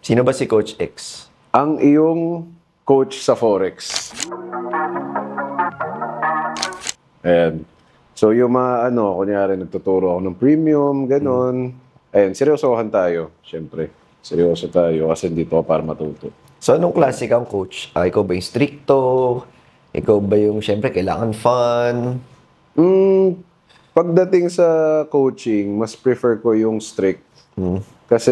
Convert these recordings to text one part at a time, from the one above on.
Sino ba si Coach X? Ang iyong coach sa Forex. Ayan. So, yung mga kunyari, nagtuturo ako ng premium, ganon. Ayan, seryosohan tayo, syempre. Seryoso tayo kasi dito para matuto. So, anong klase kang coach? Ikaw ba yung stricto? Ikaw ba yung, syempre, kailangan fun? Pagdating sa coaching, mas prefer ko yung strict. Kasi,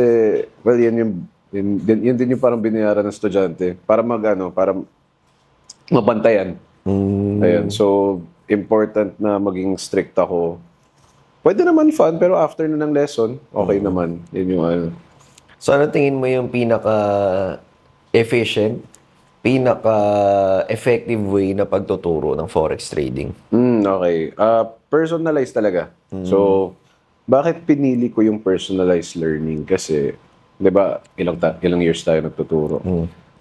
well, yun din yung parang binayaran ng estudyante para para mabantayan. Ayan, so, important na maging strict ako. Pwede naman fun, pero after na ng lesson, okay naman. Yun yung So, ano tingin mo yung pinaka-efficient, pinaka-effective way na pagtuturo ng Forex trading? Okay. Personalized talaga. So, bakit pinili ko yung personalized learning? Kasi, di ba, ilang years tayo nagtuturo.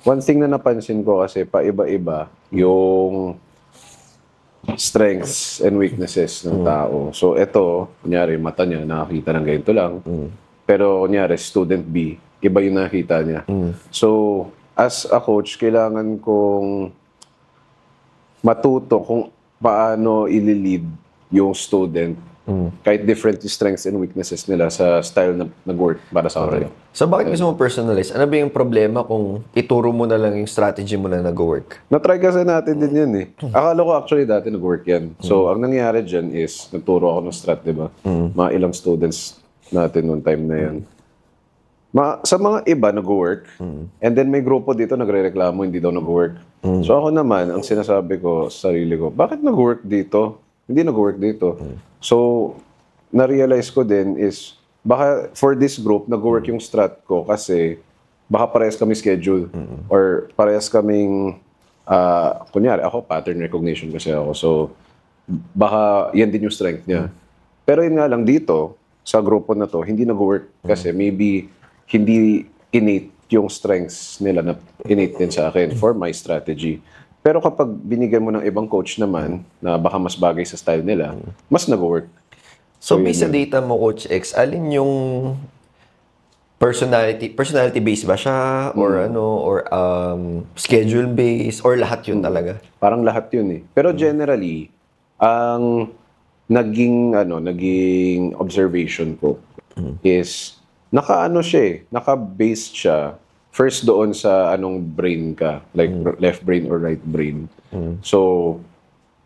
One thing na napansin ko kasi, paiba-iba yung strengths and weaknesses ng tao. So, ito, kunyari, mata niya, nakakita ng ganito lang. Pero, kunyari, student B, iba yung nakita niya. So, as a coach, kailangan kong matuto kung paano ililid yung student kahit different strengths and weaknesses nila sa style na nag-work para sa kanila. So, bakit gusto mo personalize? Ano ba yung problema kung ituro mo na lang yung strategy mo na nag-work? Na-try kasi natin din yan eh. Akala ko actually dati nag-work yan. So, ang nangyari dyan is, nagturo ako ng strat, di ba? Mga ilang students natin noong time na yan. Sa mga iba, nag-work. And then may grupo dito nagre-reklamo, hindi daw nag-work. So ako naman, ang sinasabi ko sa sarili ko, bakit nag-work dito? Hindi nag-work dito. So, na-realize ko din is, baka for this group, nag-work yung strat ko kasi baka parehas kami schedule. Or parehas kaming, kunyari, ako pattern recognition kasi ako. So, baka yan din yung strength niya. Pero yun nga lang dito, sa grupo na to, hindi nag-work kasi maybe hindi innate yung strengths nila na innate din sa akin for my strategy. Pero kapag binigyan mo ng ibang coach naman na baka mas bagay sa style nila, mas nag-work. So, based sa data mo, Coach X, alin yung personality based ba siya? Or schedule based? Or lahat yun talaga? Parang lahat yun eh. Pero generally, ang naging observation ko is naka-based siya first doon sa anong brain ka, like left brain or right brain. So,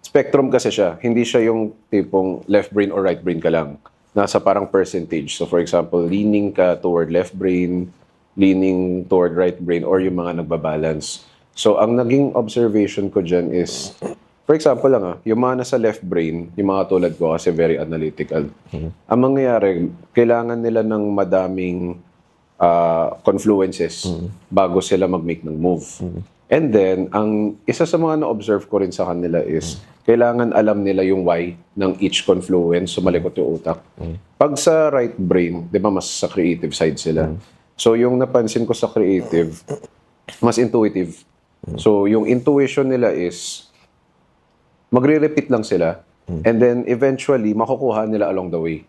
spectrum kasi siya. Hindi siya yung tipong left brain or right brain ka lang. Nasa parang percentage. So, for example, leaning ka toward left brain, leaning toward right brain, or yung mga nagbabalance. So, ang naging observation ko dyan is, for example lang yung mga nasa left brain, yung mga tulad ko kasi very analytical. Ang mangyayari, kailangan nila ng madaming confluences bago sila mag-make ng move. And then, ang isa sa mga na-observe ko rin sa kanila is, kailangan alam nila yung why ng each confluence, sumalikot yung utak. Pag sa right brain, di ba, mas sa creative side sila. So, yung napansin ko sa creative, mas intuitive. So, yung intuition nila is, magre-repeat lang sila, and then eventually, makukuha nila along the way.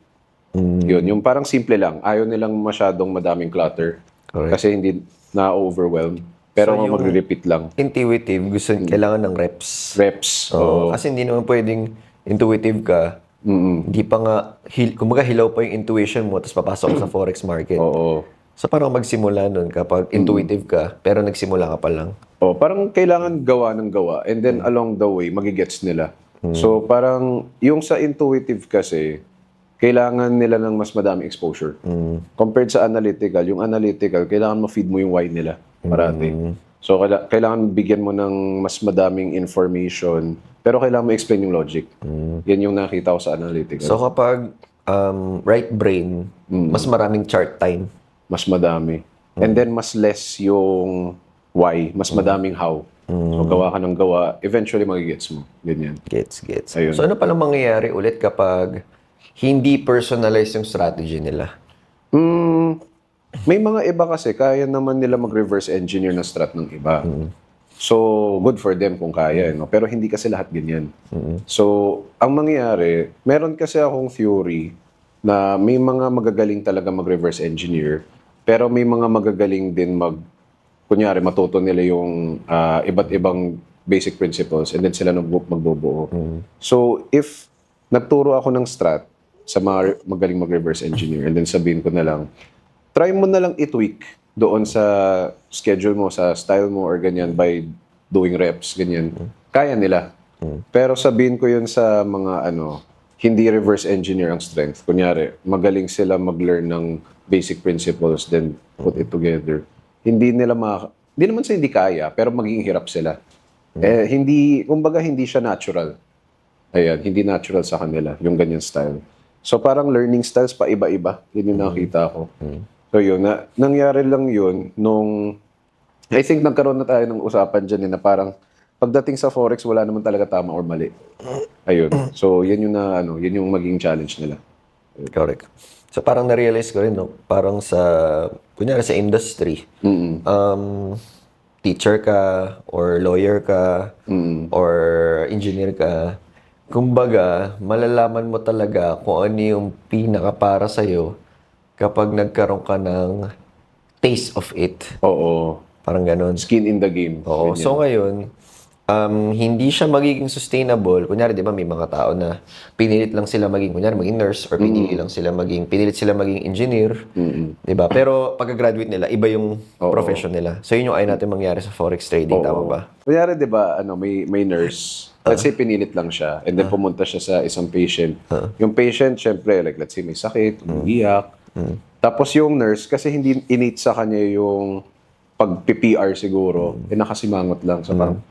Yun, yung parang simple lang. Ayaw nilang masyadong madaming clutter. Correct. Kasi hindi na-overwhelm. Pero So, yung magre-repeat lang. Intuitive, kailangan ng reps. Reps. Oo. Kasi hindi naman pwedeng intuitive ka. Hindi pa nga, kumbaga hilaw pa yung intuition mo, tapos papasok ka sa forex market. Oo. So parang magsimula nun kapag intuitive ka, pero nagsimula ka pa lang. Parang kailangan gawa ng gawa. And then along the way, magigets nila. So parang yung sa intuitive kasi, kailangan nila ng mas madaming exposure. Compared sa analytical, yung analytical, kailangan ma-feed mo yung why nila parati. So, kailangan bigyan mo ng mas madaming information, pero kailangan mo explain yung logic. Yan yung nakita ko sa analytical. So kapag right brain, mas maraming chart time. Mas madami. And then, mas less yung why, mas madaming how. So, gawa ka ng gawa, eventually magigets mo. Ganyan. Gets. Ayun. So ano palang mangyayari ulit kapag hindi personalized yung strategy nila? May mga iba kasi, kaya naman nila mag-reverse engineer ng strat ng iba. So, good for them kung kaya. No? Pero hindi kasi lahat ganyan. So, ang mangyayari, meron kasi akong theory na may mga magagaling talaga mag-reverse engineer. Pero may mga magagaling din kunyari, matuto nila yung iba't ibang basic principles and then sila magbubuo. So, if nagturo ako ng strat sa mga magaling mag-reverse engineer and then sabihin ko na lang, try mo na lang i-tweak doon sa schedule mo, sa style mo or ganyan by doing reps, ganyan. Kaya nila. Pero sabihin ko yun sa mga hindi reverse engineer ang strength. Kunyari, magaling sila mag-learn ng basic principles then put it together. Hindi naman sa hindi kaya, pero magiging hirap sila. Kumbaga hindi siya natural. Ayan, hindi natural sa kanila, yung ganyan style. So parang learning styles pa iba-iba. Yun yung nakita ko. So yun, nangyari lang yun I think nagkaroon na tayo ng usapan dyan na parang pagdating sa Forex, wala naman talaga tama or mali. Ayun. So yun yung maging challenge nila. Correct. So parang na-realize ko rin, no? Parang kunyari sa industry, teacher ka, or lawyer ka, or engineer ka, kumbaga, malalaman mo talaga kung ano yung pinaka para sa'yo kapag nagkaroon ka ng taste of it. Oo. Parang ganun. Skin in the game. Oo. Ganyan. So ngayon, hindi siya magiging sustainable. Kunyari, di ba, may mga tao na pinilit lang sila maging nurse or pinilit sila maging engineer. Di ba? Pero pagka-graduate nila, iba yung profession nila. So yun yung ayaw natin mangyari sa forex trading, tama ba? Kunyari, di ba, may nurse. Let's say, pinilit lang siya. And then pumunta siya sa isang patient. Yung patient, syempre, like let's say, may sakit, umiiyak. Tapos yung nurse, kasi hindi innate sa kanya yung pag-PR siguro, nakasimangot lang. So parang,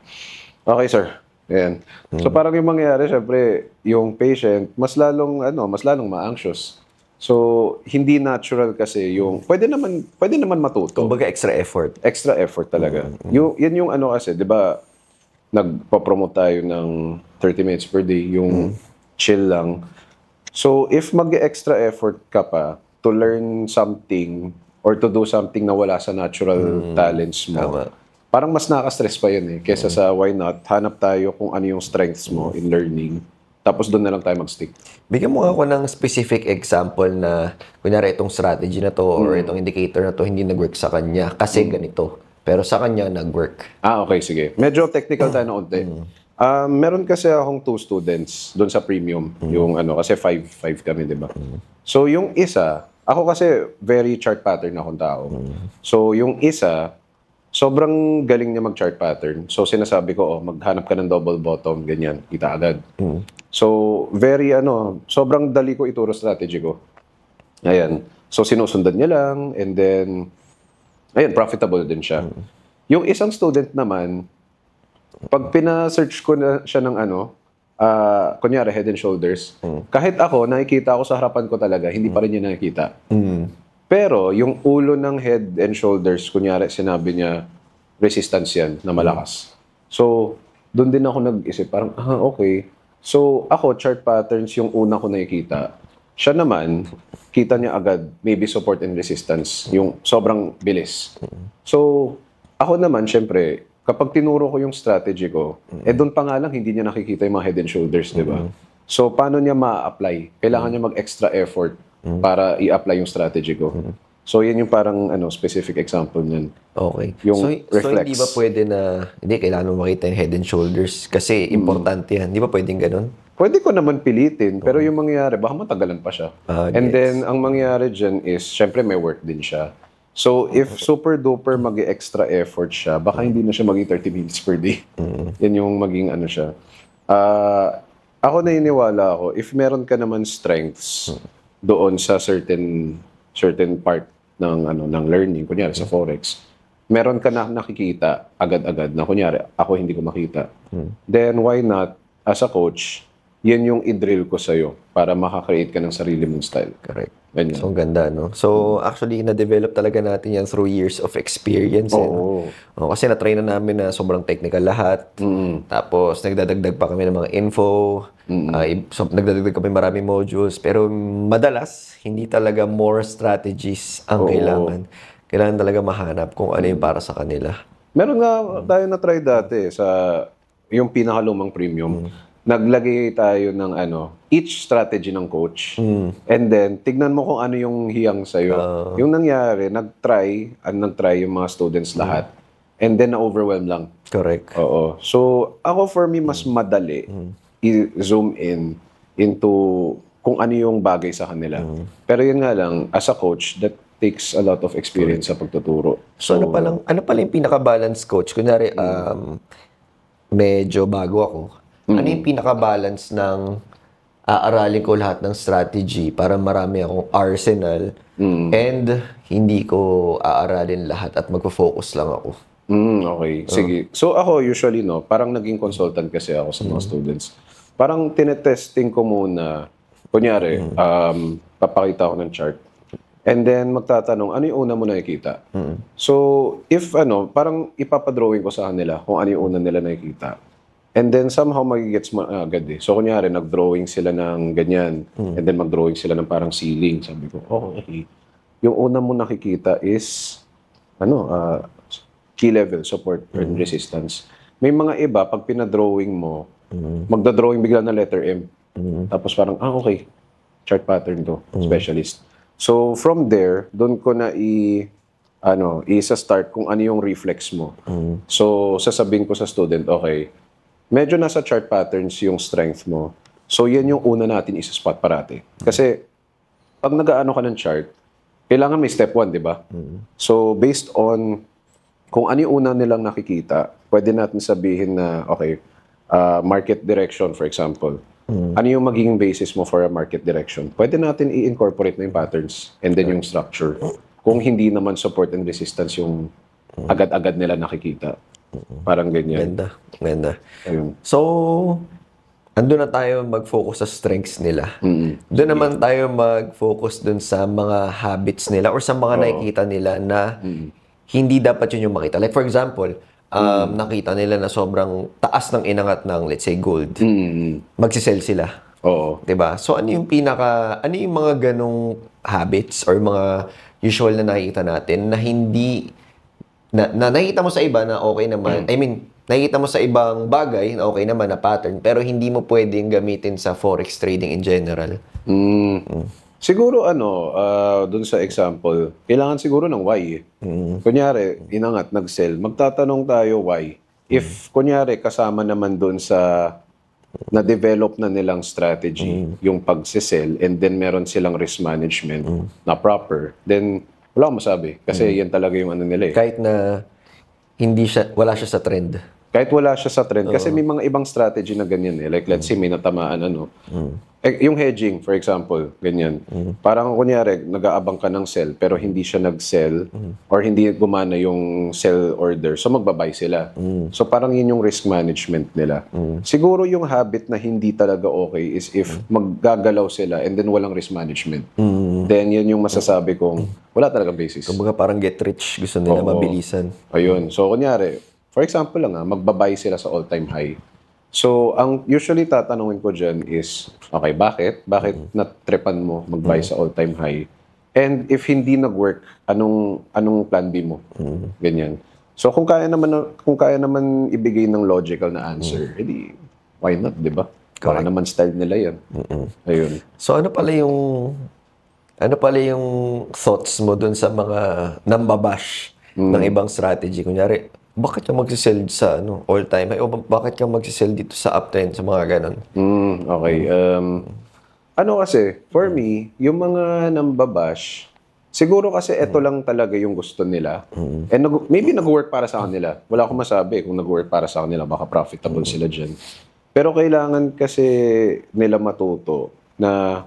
okay, sir. Ayan. So parang yung mangyayari, syempre, yung patient, mas lalong ma-anxious. So, hindi natural kasi yung, pwede naman matuto. Kumbaga extra effort. Extra effort talaga. Yan yung kasi, di ba, nagpo-promote tayo ng 30 minutes per day, yung chill lang. So, if mag-extra effort ka pa to learn something or to do something na wala sa natural talents mo, parang mas nakaka-stress pa yun kesa sa why not, hanap tayo kung ano yung strengths mo in learning, tapos doon na lang tayo mag-stick. Bigyan mo ako ng specific example na, kunyari, itong strategy na to or itong indicator na to hindi nag-work sa kanya kasi ganito. Pero sa kanya, nag-work. Okay, sige. Medyo technical tayo na unti. Meron kasi akong 2 students doon sa premium. Yung kasi 5 kami, di ba? So, yung isa, ako kasi very chart pattern akong tao. So, yung isa, sobrang galing niya mag-chart pattern. So, sinasabi ko, maghanap ka ng double bottom, ganyan, kita agad. So, very sobrang dali ko ituro strategy ko. Ayan. So, sinusundan niya lang, and then, ayun, profitable din siya. Yung isang student naman, pag pina-search ko na siya ng kunyari head and shoulders, kahit ako, nakikita ako sa harapan ko talaga, hindi pa rin niya nakikita. Pero yung ulo ng head and shoulders, kunyari sinabi niya, resistance yan, na malakas. So, doon din ako nag-isip, parang, okay. So, ako, chart patterns, yung una ko nakikita. Siya naman, kita niya agad, maybe support and resistance, yung sobrang bilis. So, ako naman, syempre, kapag tinuro ko yung strategy ko, doon pa nga lang, hindi niya nakikita yung mga head and shoulders, di ba? So, paano niya ma-apply? Kailangan niya mag-extra effort para i-apply yung strategy ko. So, yan yung parang specific example niyan. Okay. Yung so reflex. hindi ba pwede na, hindi, kailangan mo makita yung head and shoulders kasi importante yan. Hindi ba pwedeng ganun? Pwede ko naman pilitin, pero yung mangyayari, baka matagalan pa siya. And then, ang mangyayari dyan is, syempre may work din siya. So, if super duper mag-extra effort siya, baka hindi na siya maging 30 minutes per day. Yan yung maging siya. Ako naniniwala ako, if meron ka naman strengths doon sa certain part ng learning, kunyari sa Forex, meron ka na nakikita agad-agad na kunyari, ako hindi ko makita. Then, why not, as a coach, yan yung i-drill ko sa'yo para makakreate ka ng sarili mong style. Correct. Ganyan. So, ang ganda, no? So, actually, na-develop talaga natin yan through years of experience. Oo. Kasi na-try na namin na sobrang technical lahat. Tapos, nagdadagdag pa kami ng mga info. So, nagdadagdag kami maraming modules. Pero, madalas, hindi talaga more strategies ang kailangan. Kailangan talaga mahanap kung ano yung para sa kanila. Meron nga tayo na-try dati sa yung pinakalumang premium. naglagay tayo ng each strategy ng coach. And then, tignan mo kung ano yung hiyang sa'yo. Yung nangyari, nag-try yung mga students lahat. And then, na-overwhelm lang. Correct. Oo. So, ako for me, mas madali i-zoom in into kung ano yung bagay sa kanila. Pero yun nga lang, as a coach, that takes a lot of experience sa pagtuturo. So, ano pala yung pinaka-balance coach? Kunyari, medyo bago ako. Ano yung pinaka-balance ng aaralin ko lahat ng strategy para marami akong arsenal and hindi ko aaralin lahat at magpo-focus lang ako? Okay. Sige. So ako usually parang naging consultant kasi ako sa mga students. Parang tinetesting ko muna, kunyari, papakita ko ng chart. And then magtatanong, ano yung una mo nakikita? So if parang ipapadrawing ko sa kanila kung ano yung una nila nakikita. And then somehow magigets mo agad eh. So kunyari, nag-drawing sila ng ganyan. And then mag-drawing sila ng parang ceiling. Sabi ko, okay. Yung una mo nakikita is, key level, support, and resistance. May mga iba, pag pinadrawing mo, magda-drawing bigla ng letter M. Tapos parang, okay, chart pattern to, specialist. So from there, doon ko na isa-start kung ano yung reflex mo. So sasabihin ko sa student, okay, medyo nasa chart patterns yung strength mo. So yan yung una natin isa-spot parati. Kasi pag nag-aano ka ng chart, kailangan may step 1, di ba? So based on kung ano yung una nilang nakikita, pwede natin sabihin na, okay, market direction, for example. Ano yung magiging basis mo for a market direction? Pwede natin i-incorporate na yung patterns and then yung structure. Kung hindi naman support and resistance yung agad-agad nila nakikita. Parang ganyan. Ganda. Ayun. So, andun na tayo mag-focus sa strengths nila. Doon naman tayo mag-focus dun sa mga habits nila or sa mga nakikita nila na hindi dapat yun yung makita. Like for example, nakita nila na sobrang taas ng inangat ng, let's say, gold. Magsisell sila. Oo. 'Di ba? So ano yung mga ganong habits or mga usual na nakikita natin na hindi na nakikita mo sa iba na okay naman. I mean, nakikita mo sa ibang bagay na okay naman na pattern pero hindi mo pwedeng gamitin sa forex trading in general. Siguro dun sa example, kailangan siguro ng why. Kunyari, inangat, nag-sell, magtatanong tayo why. If, kunyari, kasama naman dun sa na-develop na nilang strategy, yung pag-sell, and then meron silang risk management na proper, then wala akong masabi. Kasi yan talaga yung nila eh. Kahit na wala siya sa trend. Kahit wala siya sa trend. Kasi may mga ibang strategy na ganyan eh. Like let's say may natamaan yung hedging, for example, ganyan. Parang kunyari, nag-aabang ka ng sell pero hindi siya nag-sell or hindi gumana yung sell order. So magbabay sila. So parang yun yung risk management nila. Siguro yung habit na hindi talaga okay is if maggagalaw sila and then walang risk management. Then yun yung masasabi kong wala talagang basis. Kumbaga parang get rich, gusto nila mabilisan. Ayun. So kunyari, for example lang magbabay sila sa all-time high. So, ang usually tatanungin ko dyan is, okay, bakit? Bakit natrepan mo mag-buy sa all-time high? And if hindi nag-work, anong plan B mo? Ganyan. So, kung kaya naman ibigay ng logical na answer, edi, why not, di ba? Baka naman style nila yan. Ayun. So, ano pala yung thoughts mo dun sa mga nambabash ng ibang strategy? Kunyari, bakit ka magsisell sa all-time high? O bakit ka magsisell dito sa uptrend, sa mga ganon? Okay. Kasi, for me, yung mga nambabash, siguro kasi ito lang talaga yung gusto nila. And maybe nag-work para sa kanila. Wala akong masabi kung nag-work para sa kanila. Baka profitable sila dyan. Pero kailangan kasi nila matuto na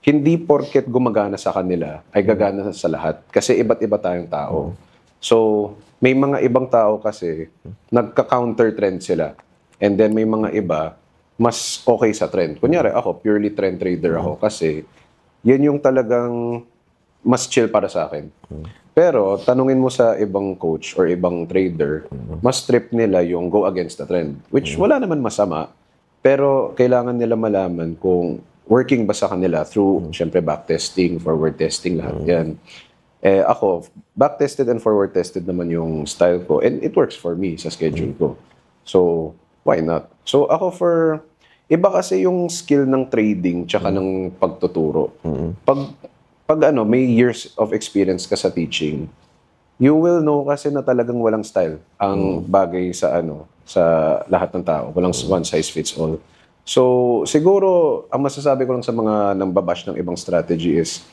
hindi porket gumagana sa kanila ay gagana sa lahat. Kasi iba't iba tayong tao. So, may mga ibang tao kasi nagka-counter trend sila. And then may mga iba mas okay sa trend. Kunyari ako, purely trend trader ako kasi yan yung talagang mas chill para sa akin. Pero tanungin mo sa ibang coach or ibang trader, mas trip nila yung go against the trend. Which wala naman masama. Pero kailangan nila malaman kung working ba sa kanila through, syempre, backtesting, forward testing, lahat yan. Ako, back-tested and forward-tested naman yung style ko. And it works for me sa schedule ko. So, why not? So, ako Iba kasi yung skill ng trading tsaka ng pagtuturo. Pag ano, may years of experience ka sa teaching, you will know kasi na talagang walang style ang bagay sa ano, sa lahat ng tao. Walang one size fits all. So, siguro, ang masasabi ko lang sa mga nambabash ng ibang strategy is,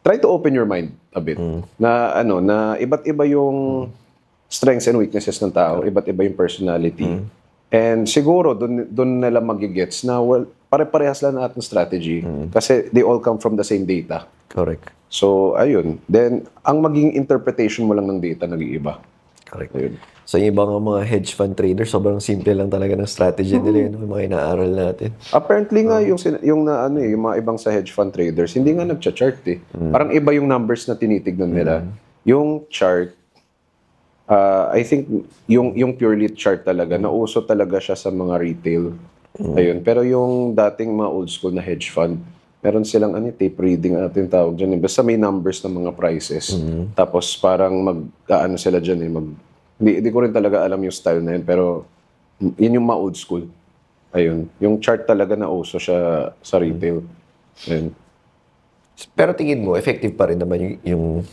try to open your mind a bit. Na ano, na iba't iba yung strengths and weaknesses ng tao, iba't iba yung personality. And siguro doon nila magigets na well, pare-parehas lang lahat ng strategy kasi they all come from the same data. Correct. So, ayun. Then, ang maging interpretation mo lang ng data nag-iiba. Correct. Ayun. So, yung ibang mga hedge fund traders, sobrang simple lang talaga ng strategy nila yun, yung mga inaaral natin. Apparently nga yung na ano yung mga ibang sa hedge fund traders, hindi nga nagcha-chart eh. Parang iba yung numbers na tinitignan nila. Yung chart I think yung purely chart talaga, nauso talaga siya sa mga retail. Ayun. Pero yung dating mga old school na hedge fund, meron silang tape reading natin tawag dyan. Basta may numbers ng mga prices. Tapos parang mag-ano sila dyan hindi ko rin talaga alam yung style na yun, pero yun yung mga old school. Ayun. Yung chart talaga nauso siya sa retail. Ayun. Pero tingin mo, effective pa rin naman yung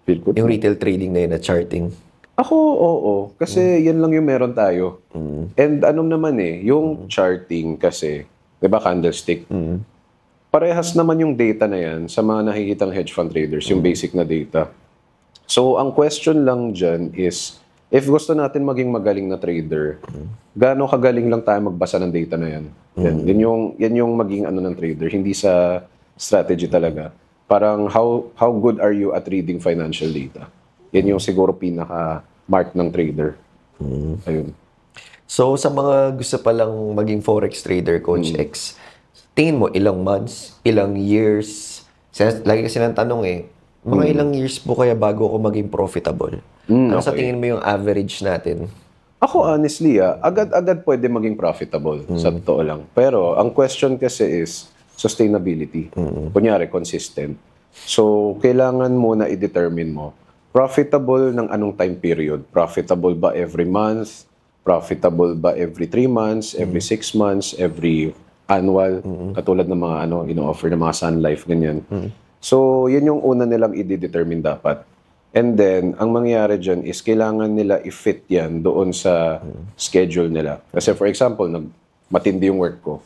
Feel good. yung retail trading na yun na charting. Ako, oo. Kasi yan lang yung meron tayo. And anong naman yung charting kasi, di ba candlestick? Parehas naman yung data na yan sa mga nakikitang hedge fund traders, yung basic na data. So, ang question lang dyan is, if gusto natin maging magaling na trader, gaano kagaling lang tayo magbasa ng data na yan? Yan yung maging ano ng trader, hindi sa strategy talaga. Parang how good are you at reading financial data? Yan yung siguro pinaka-mark ng trader. Ayun. So, sa mga gusto palang maging forex trader, Coach X, tingin mo ilang months, ilang years? Lagi kasi ng tanong mga ilang years po kaya bago ako maging profitable? Ano sa tingin mo yung average natin? Ako honestly, agad-agad pwede maging profitable, sa totoo lang. Pero ang question kasi is sustainability. Kunyari, consistent. So, kailangan mo na i-determine mo, profitable ng anong time period? Profitable ba every month? Profitable ba every 3 months? Every 6 months? Every annual? Katulad ng mga ino-offer ng mga Sun Life, ganyan. So, yun yung una nilang i-determine dapat. And then, ang mangyayari dyan is kailangan nila i-fit yan doon sa schedule nila. Kasi for example, matindi yung work ko.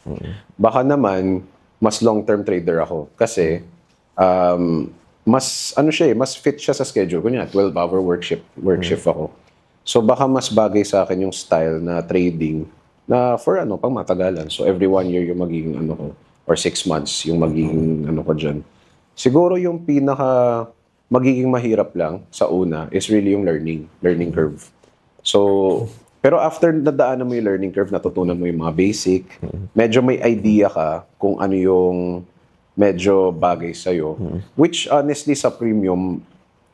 Baka naman, mas long-term trader ako. Kasi, mas fit siya sa schedule. Kunya, 12-hour work shift ako. So, baka mas bagay sa akin yung style na trading na for pang matagalan. So, every 1 year yung magiging ko, or 6 months yung magiging ko dyan. Siguro yung magiging mahirap lang sa una is really yung learning curve. So, pero after nadaanan mo yung learning curve, natutunan mo yung mga basic, medyo may idea ka kung ano yung medyo bagay sa'yo. Which honestly sa premium,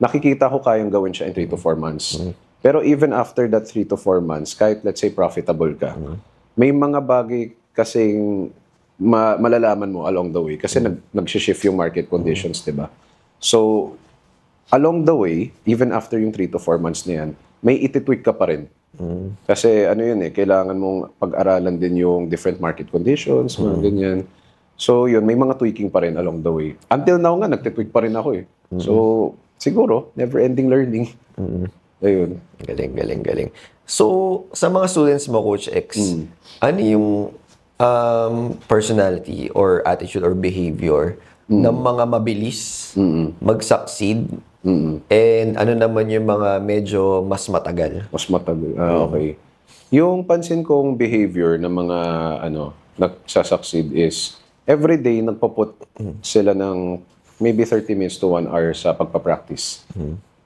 nakikita ko kayang gawin siya in 3 to 4 months. Pero even after that 3 to 4 months, kahit let's say profitable ka, may mga bagay kasing malalaman mo along the way kasi nag-shift yung market conditions, diba? So, along the way, even after yung 3 to 4 months na yan, may ititweak ka pa rin. Kasi kailangan mong pag-aralan din yung different market conditions, mga ganyan. So yun, may mga tweaking pa rin along the way. Until now nga, nagtitweak pa rin ako So, siguro, never-ending learning. Ayun. Galing. So, sa mga students mo, Coach X, ano yung personality or attitude or behavior ng mga mabilis mag-succeed and ano naman yung mga medyo mas matagal? Mas matagal. Okay. Yung pansin kong behavior ng mga nagsasucceed is everyday nagpo-put sila ng maybe 30 minutes to 1 hour sa pagpa-practice.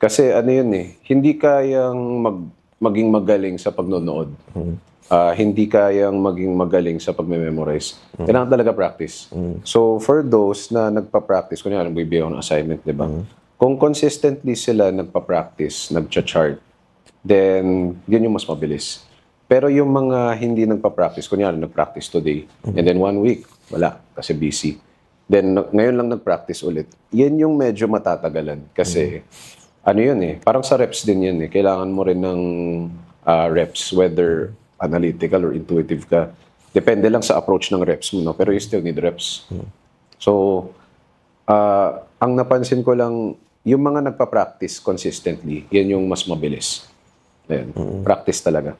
Kasi hindi kayang maging magaling sa pagnonood. Hindi kayang maging magaling sa pagme-memorize. Kailangan talaga practice. So, for those na nagpa-practice, kunyari nagbibigay ako ng assignment, di ba? Kung consistently sila nagpa-practice, nagcha-chart, then yun yung mas mabilis. Pero yung mga hindi nagpa-practice, kunyari nag-practice today, and then 1 week, wala, kasi busy. Then ngayon lang nag-practice ulit. Yan yung medyo matatagalan. Kasi, parang sa reps din yan Kailangan mo rin ng reps, whether analytical or intuitive ka. Depende lang sa approach ng reps mo, no? Pero you still need reps. So, ang napansin ko lang, yung mga nagpa-practice consistently, yan yung mas mabilis. Ayan. Practice talaga.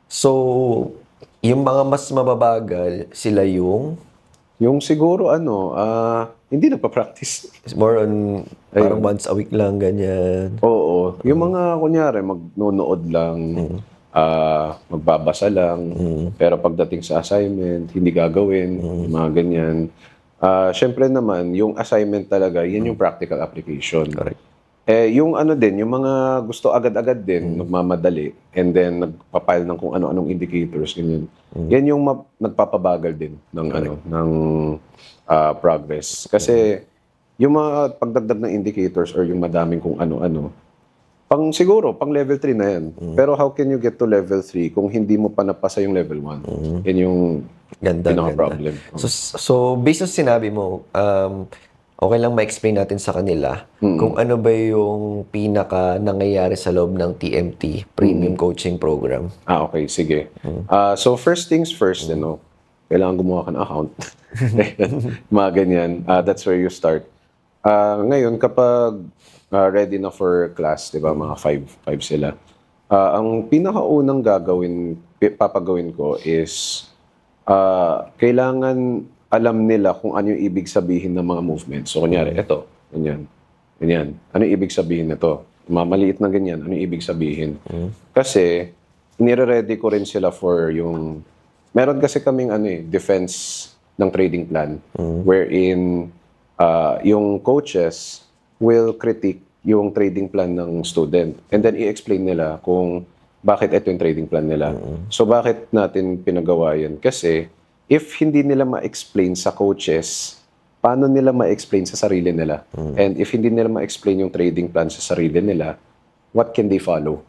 So, yung mga mas mababagal, sila yung Yung siguro, hindi nagpa-practice. more on parang once a week lang, ganyan. Oo. Yung mga, kunyari, magnonood lang, magbabasa lang, pero pagdating sa assignment, hindi gagawin, mga ganyan. Syempre naman, yung assignment talaga, yan yung practical application. Correct. Yung yung mga gusto agad-agad din, nagmamadali, and then nagpapile ng kung ano-anong indicators, ganyan. Yan yung nagpapabagal din ng ng progress. Kasi yung mga pagdagdag ng indicators or yung madaming kung ano-ano, siguro, pang level 3 na yan. Pero how can you get to level 3 kung hindi mo pa napasa yung level 1? Yan yung pinaka-problem. So, based sa sinabi mo, okay lang ma-explain natin sa kanila kung ano ba yung pinaka nangyayari sa loob ng TMT, Premium Coaching Program. Okay, sige. So, first things first, kailangan gumawa ka ng account. Mga ganyan. That's where you start. Ngayon, kapag ready na for class, di ba, mga 5 sila, ang pinakaunang papagawin ko is, kailangan alam nila kung ano yung ibig sabihin ng mga movements. So, kunyari, ito, ganyan. Ano yung ibig sabihin nito? Mamaliit na ganyan, ano yung ibig sabihin? Kasi, nire-ready ko rin sila for yung... Meron kasi kaming defense ng trading plan wherein yung coaches will critique yung trading plan ng student and then i-explain nila kung bakit ito yung trading plan nila. So, bakit natin pinagawa yan? Kasi, if hindi nila ma-explain sa coaches, paano nila ma-explain sa sarili nila? And if hindi nila ma-explain yung trading plan sa sarili nila, what can they follow?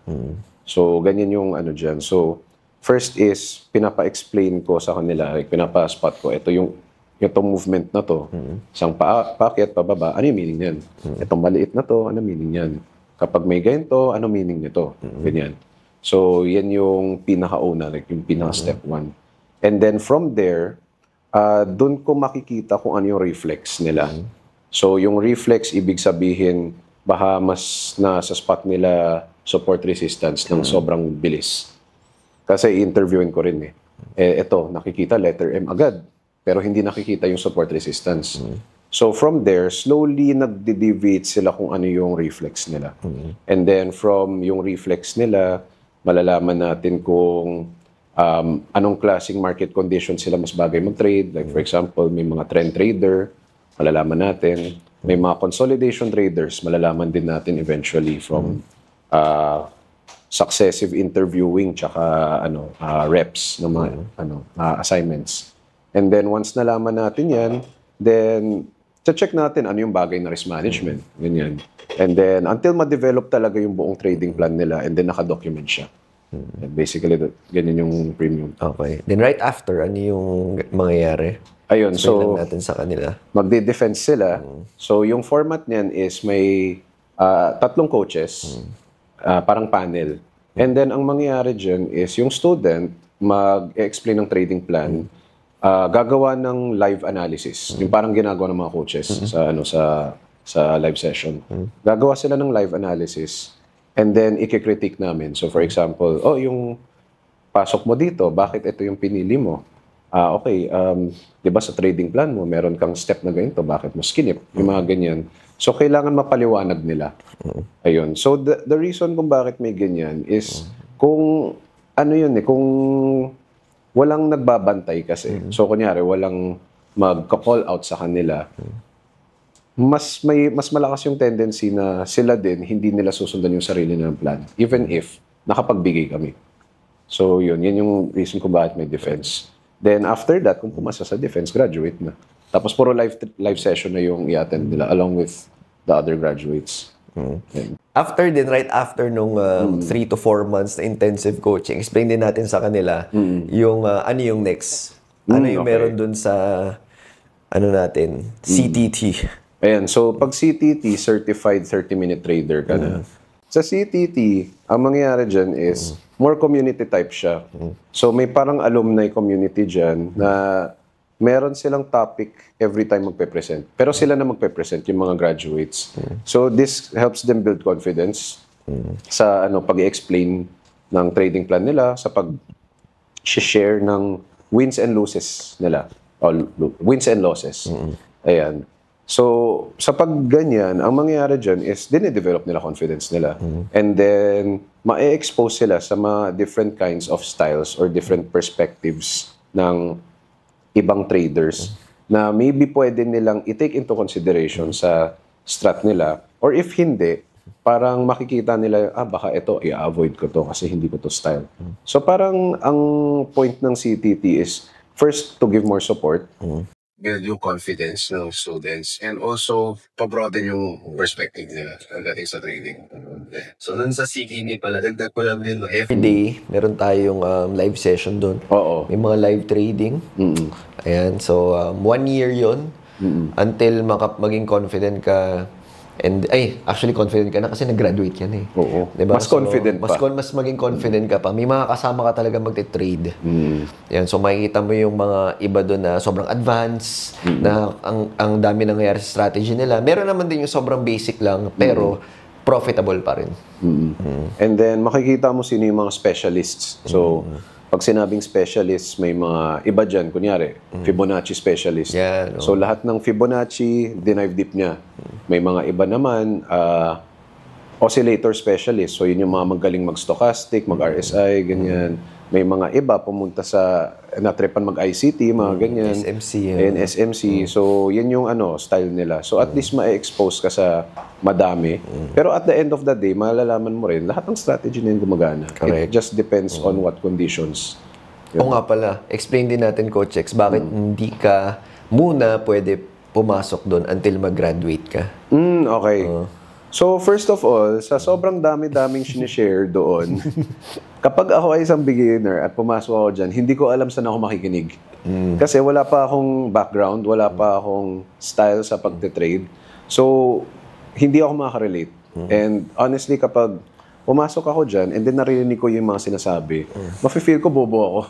So, ganyan yung dyan. So, first is, pinapa-explain ko sa kanila, like, pinapa-spot ko, ito yung movement na to, isang paakyat, pababa, ano yung meaning yan? Itong maliit na to, ano meaning yan? Kapag may ganito, ano meaning nito? Ganyan. So, yan yung pinakauna, like yung pinaka-step 1. And then from there, doon ko makikita kung ano yung reflex nila. So, yung reflex, ibig sabihin, baka mas nasa spot nila support resistance ng sobrang bilis. Kasi interviewin ko rin ito, nakikita letter M agad, pero hindi nakikita yung support resistance. So, from there, slowly nagde-deviate sila kung ano yung reflex nila. And then, from yung reflex nila, malalaman natin kung anong klaseng market conditions sila mas bagay mag-trade. Like for example, may mga trend trader, malalaman natin. May mga consolidation traders, malalaman din natin eventually from successive interviewing tsaka reps ng mga assignments. And then once nalaman natin yan, then check natin ano yung bagay na risk management. Ganyan. And then until ma-develop talaga yung buong trading plan nila and then naka-document siya. And basically, ganyan yung premium. Okay. Then right after, ano yung mangyayari? Ayun, so lang natin sa kanila. Magde-defense sila. So yung format niyan is may 3 coaches, parang panel. And then ang mangyayari dyan is yung student mag-explain ng trading plan, gagawa ng live analysis. Yung parang ginagawa ng mga coaches sa live session. Gagawa sila ng live analysis. And then, i-critique namin. So, for example, yung pasok mo dito, bakit ito yung pinili mo? Okay, di ba sa trading plan mo, meron kang step na ganito, bakit mo skinip? Yung mga ganyan. So, kailangan mapaliwanag nila. Ayun. So, the reason kung bakit may ganyan is kung kung walang nagbabantay kasi. So, kunyari, walang magka-call out sa kanila, mas malakas yung tendency na sila din hindi nila susundan yung sarili nilang plan even if nakapagbigay kami. So yan yung reason kung bakit may defense. Then after that, kung pumasa sa defense, graduate na. Tapos puro live session na yung i-attend nila along with the other graduates. After din, right after nung 3 to 4 months na intensive coaching, explain din natin sa kanila yung ano yung next. Ano yung meron dun sa CTT. Ayan, so pag CTT, Certified 30-Minute Trader ka na. Sa CTT, ang mangyayari dyan is more community type siya. So may parang alumni community dyan na meron silang topic every time magpe-present. Pero sila na magpe-present, yung mga graduates. So this helps them build confidence sa pag-i-explain ng trading plan nila, sa pag-share ng wins and losses nila. O, wins and losses. Ayan. So, sa pagganyan, ang mangyayari dyan is dine-develop nila confidence nila. And then, ma-expose sila sa mga different kinds of styles or different perspectives ng ibang traders na maybe pwede nilang i-take into consideration sa strat nila. Or if hindi, parang makikita nila, baka ito, i-avoid ko to kasi hindi ko to style. So, parang ang point ng CTT is first, to give more support, build yung confidence ng students, and also pa-broaden yung perspective nila pagdating sa trading. So, nun sa CTT pala, dagdag ko lang din, Every day, meron tayong live session doon. Oo. May mga live trading. Ayan. So, 1 year yon until maging confident ka. And, actually confident ka na kasi nag-graduate yan eh. Oo. Diba? Mas confident pa. Mas maging confident ka pa. May mga kasama ka talaga magte-trade. Yan. So, makikita mo yung mga iba doon na sobrang advanced, na ang dami nangyayari sa strategy nila. Meron naman din yung sobrang basic lang, pero profitable pa rin. And then, makikita mo sino yung mga specialists. So, pag sinabing specialist, may mga iba dyan. Kunyari, Fibonacci specialist. Yan, So, lahat ng Fibonacci, dinive deep niya. May mga iba naman, oscillator specialist. So, yun yung mga magaling mag-stochastic, mag-RSI, ganyan. May mga iba pumunta sa natripan mag-ICT, mga ganyan. SMC. Ayan, SMC. So, yan yung style nila. So, at least ma-expose ka sa madami. Pero at the end of the day, malalaman mo rin, lahat ng strategy na yung gumagana. Correct. It just depends on what conditions. Oo nga pala. Explain din natin, Coach X, bakit hindi ka muna pwede pumasok doon until mag-graduate ka? Okay. So, first of all, sa sobrang dami-daming sinishare doon, kapag ako ay isang beginner at pumasok ako dyan, hindi ko alam saan ako makikinig. Kasi wala pa akong background, wala pa akong style sa pagte-trade. So, hindi ako makaka-relate. And honestly, kapag pumasok ako dyan and then narinig ko yung mga sinasabi, mafe-feel ko bobo ako.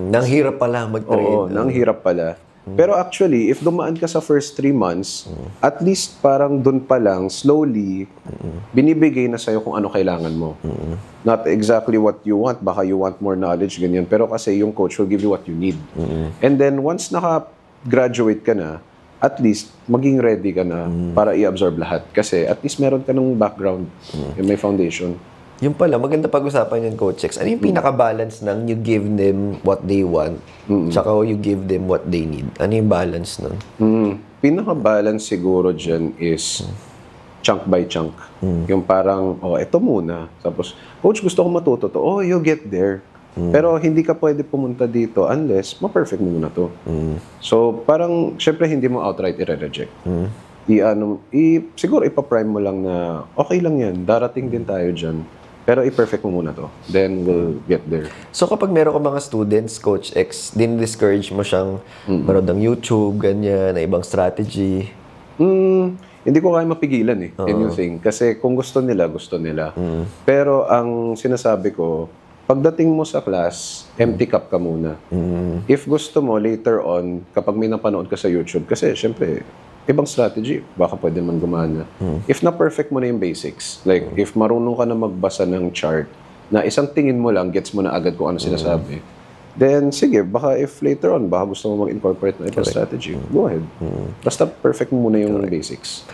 Nang hirap pala mag-trade. Oo, nang hirap pala. Pero actually, if dumaan ka sa first 3 months, at least parang dun pa lang, slowly, binibigay na sa'yo kung ano kailangan mo. Not exactly what you want, baka you want more knowledge, ganyan. Pero kasi yung coach will give you what you need. And then, once naka-graduate ka na, at least, maging ready ka na para i-absorb lahat. Kasi at least meron ka ng background, and may foundation. Yung pala, maganda pag-usapan yan, Coach X. Ano yung pinaka-balance ng you give them what they want, tsaka you give them what they need? Ano yung balance nun? Pinaka-balance siguro dyan is chunk by chunk. Yung parang, eto muna. Tapos, coach, gusto ko matuto to. Oh, you'll get there. Pero hindi ka pwede pumunta dito unless ma-perfect mo muna to. So, parang, syempre, hindi mo outright i-reject. Siguro ipa-prime mo lang na, okay lang yan, darating din tayo dyan. Pero i-perfect mo muna to. Then we'll get there. So kapag meron ka mga students, Coach X, din-discourage mo siyang manood ng YouTube, ganyan, na ibang strategy? Hindi ko kaya mapigilan in yung thing. Kasi kung gusto nila, gusto nila. Pero ang sinasabi ko, pagdating mo sa class, empty cup ka muna. If gusto mo, later on, kapag may napanood ka sa YouTube, kasi syempre, ibang strategy, baka pwede man gumana. If na-perfect mo na yung basics, like if marunong ka na magbasa ng chart, na isang tingin mo lang, gets mo na agad kung ano sinasabi, then sige, baka if later on, baka gusto mo mag-incorporate na ibang strategy, go ahead. Basta perfect mo muna yung basics.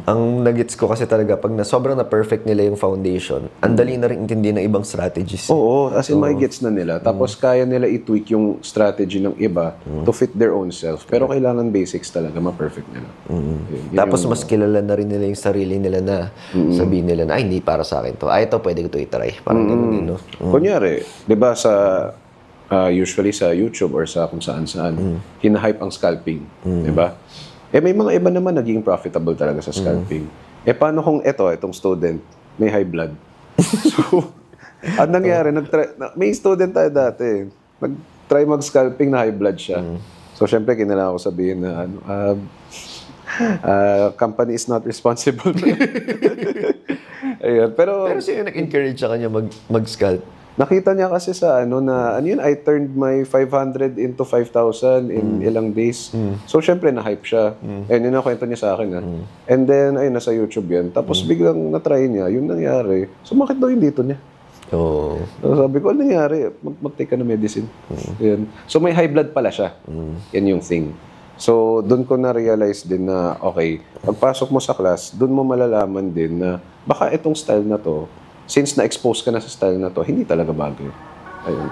Ang nagets ko kasi talaga, pag sobrang na-perfect nila yung foundation, ang dali na rin intindi ng ibang strategies. Oo, as in may gets na nila. Tapos kaya nila i-tweak yung strategy ng iba to fit their own self. Pero kailangan basics talaga, ma-perfect nila. Tapos mas kilala na rin nila yung sarili nila na sabihin nila na, hindi para sa akin to. Ito, pwede ko to i-try. Parang ganun no? Kunyari, di ba usually sa YouTube or sa kung saan-saan, hinahype ang scalping. Di ba? May mga iba naman naging profitable talaga sa scalping. Paano kung itong student, may high blood? So, ang nangyari, may student tayo dati, nag-try mag-scalping na high blood siya. So, syempre, kinailangan ko sabihin na, company is not responsible. Ayun. Pero Pero sino nag-encourage sa kanya mag-sculpt? nakita niya kasi sa ano yun, I turned my 500 into 5,000 in ilang days. So, syempre, na-hype siya. And yun ang kwento niya sa akin. And then, ayun, nasa YouTube yan. Tapos, biglang na-try niya. Yung nangyari, sumakit daw yung dito niya. Oo. So, sabi ko, ano nangyari? Mag-take ka ng medicine. Yan. So, may high blood pala siya. Yan yung thing. So, doon ko na-realize din na, okay, pagpasok mo sa class, doon mo malalaman din na baka itong style na to, since na-expose ka na sa style na to, hindi talaga bagay. Ayun.